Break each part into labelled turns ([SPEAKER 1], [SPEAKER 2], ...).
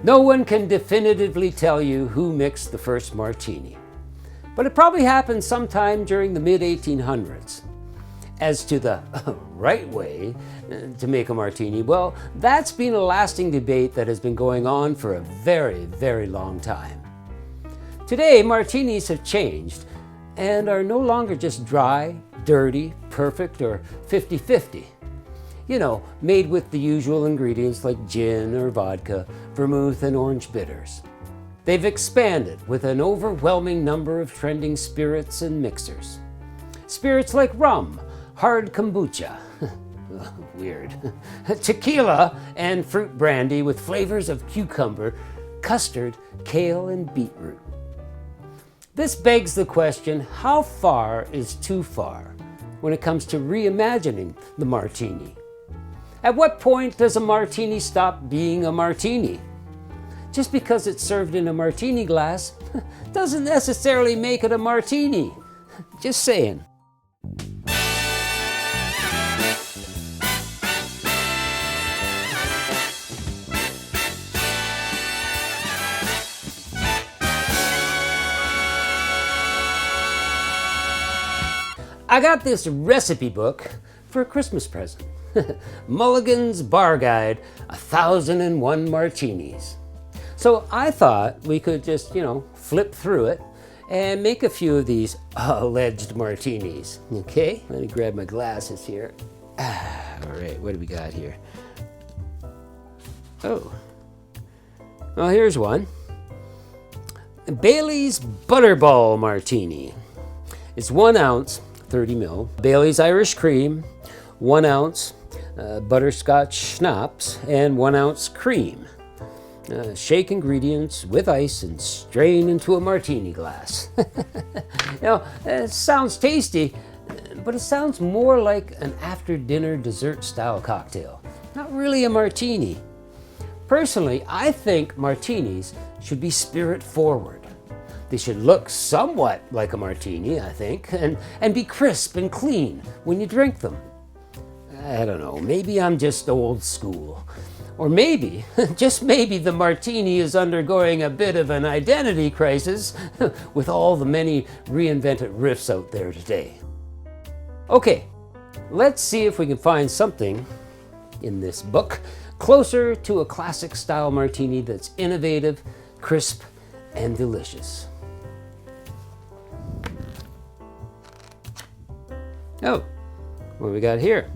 [SPEAKER 1] No one can definitively tell you who mixed the first martini, but it probably happened sometime during the mid-1800s. As to the right way to make a martini, well, that's been a lasting debate that has been going on for a very, very long time. Today, martinis have changed and are no longer just dry, dirty, perfect, or 50-50. You know, made with the usual ingredients like gin or vodka, vermouth, and orange bitters. They've expanded with an overwhelming number of trending spirits and mixers. Spirits like rum, hard kombucha, weird, tequila, and fruit brandy with flavors of cucumber, custard, kale, and beetroot. This begs the question, how far is too far when it comes to reimagining the martini? At what point does a martini stop being a martini? Just because it's served in a martini glass doesn't necessarily make it a martini. Just saying. I got this recipe book for a Christmas present. Mulligan's Bar Guide, 1001 Martinis. So I thought we could just, flip through it and make a few of these alleged martinis. Okay, let me grab my glasses here. All right, what do we got here? Oh, well, here's one. Bailey's Butterball Martini. It's 1 ounce, 30 ml, Bailey's Irish Cream, 1 ounce butterscotch schnapps, and 1 ounce cream. Shake ingredients with ice and strain into a martini glass. It sounds tasty, but it sounds more like an after-dinner dessert-style cocktail. Not really a martini. Personally, I think martinis should be spirit-forward. They should look somewhat like a martini, I think, and be crisp and clean when you drink them. I don't know, maybe I'm just old school. Or maybe, just maybe, the martini is undergoing a bit of an identity crisis with all the many reinvented riffs out there today. Okay, let's see if we can find something in this book closer to a classic style martini that's innovative, crisp, and delicious. Oh, what do we got here?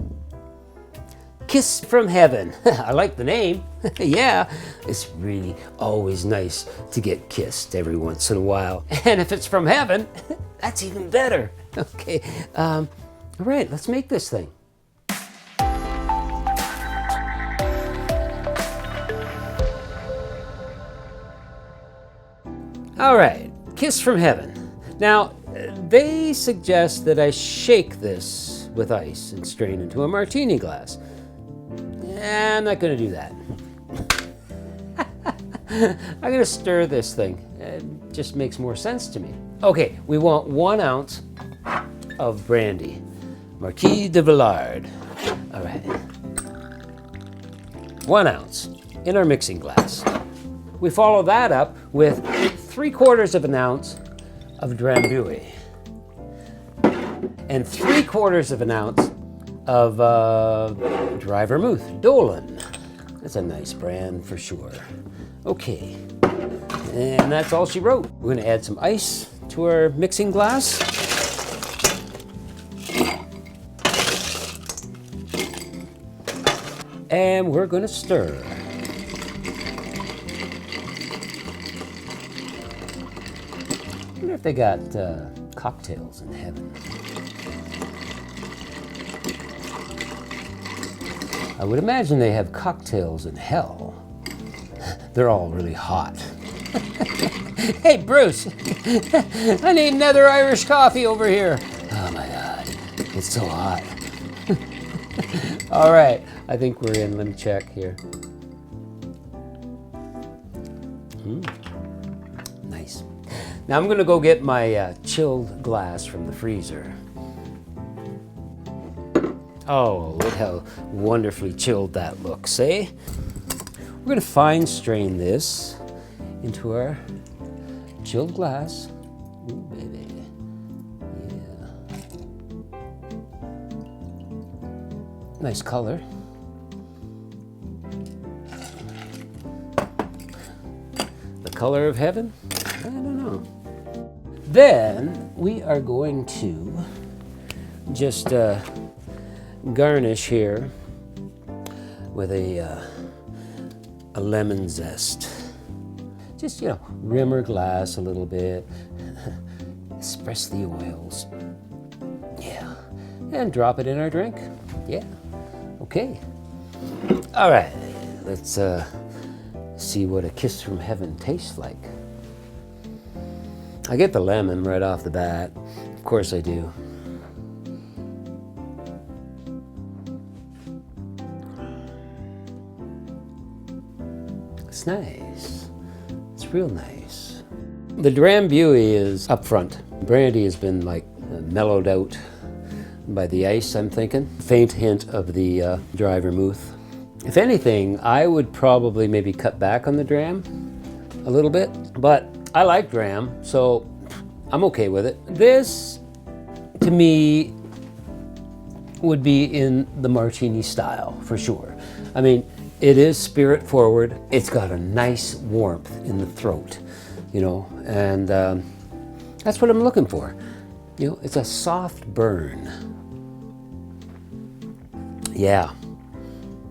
[SPEAKER 1] Kiss from Heaven. I like the name. Yeah, it's really always nice to get kissed every once in a while. And if it's from heaven, that's even better. Okay, all right, let's make this thing. All right, Kiss from Heaven. Now, they suggest that I shake this with ice and strain into a martini glass. I'm not going to do that. I'm going to stir this thing. It just makes more sense to me. Okay, we want 1 ounce of brandy. Marquis de Villard. All right. 1 ounce in our mixing glass. We follow that up with 3/4 of an ounce of Drambuie and 3/4 of an ounce of dry vermouth, Dolan. That's a nice brand for sure. Okay, and that's all she wrote. We're gonna add some ice to our mixing glass. And we're gonna stir. I wonder if they got cocktails in heaven. I would imagine they have cocktails in hell. They're all really hot. Hey, Bruce, I need another Irish coffee over here. Oh my God, it's so hot. All right, I think we're in. Let me check here. Nice. Now I'm gonna go get my chilled glass from the freezer. Oh, look how wonderfully chilled that looks, eh? We're going to fine strain this into our chilled glass. Ooh, baby. Yeah. Nice color. The color of heaven? I don't know. Then we are going to just garnish here with a lemon zest. Just, you know, rim our glass a little bit, express the oils. Yeah, and drop it in our drink. Yeah, okay. All right, let's see what a kiss from heaven tastes like. I get the lemon right off the bat. Of course I do. It's nice. It's real nice. The Drambuie is up front. Brandy has been like mellowed out by the ice, I'm thinking. Faint hint of the dry vermouth. If anything, I would probably maybe cut back on the Dram a little bit, but I like Dram, so I'm okay with it. This, to me, would be in the Martini style, for sure. I mean, it is spirit forward. It's got a nice warmth in the throat, you know, and that's what I'm looking for. You know, it's a soft burn. Yeah.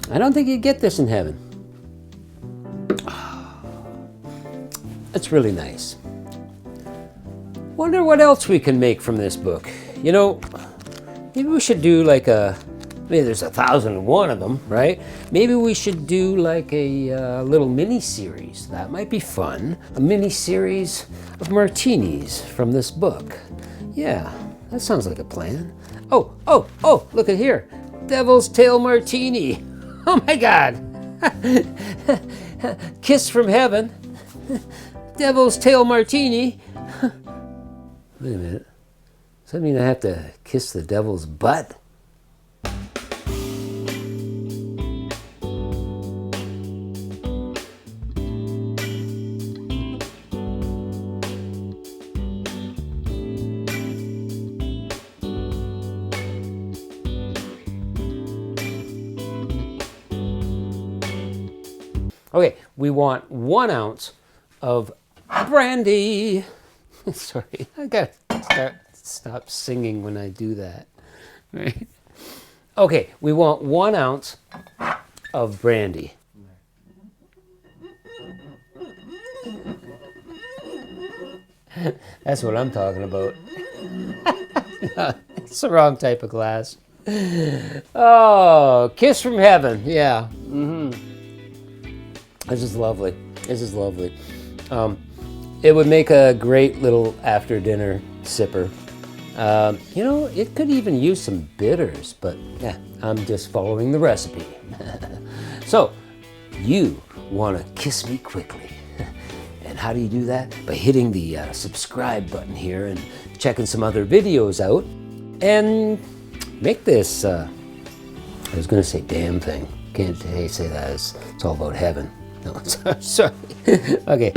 [SPEAKER 1] I don't think you'd get this in heaven. It's really nice. Wonder what else we can make from this book. You know, maybe we should do like maybe there's 1,001 of them, right? Maybe we should do like a little mini-series. That might be fun. A mini-series of martinis from this book. Yeah, that sounds like a plan. Oh, look at here. Devil's Tail Martini. Oh my God. Kiss from heaven. Devil's Tail Martini. Wait a minute. Does that mean I have to kiss the devil's butt? Okay, we want 1 ounce of brandy. Sorry, I gotta stop singing when I do that, right? Okay, we want 1 ounce of brandy. That's what I'm talking about. It's the wrong type of glass. Oh, kiss from heaven, yeah. This is lovely. This is lovely. It would make a great little after dinner sipper. You know, it could even use some bitters, but yeah, I'm just following the recipe. So, you want to kiss me quickly. And how do you do that? By hitting the subscribe button here and checking some other videos out. And make this, I was going to say damn thing. Can't say that. It's all about heaven. No, sorry. Okay.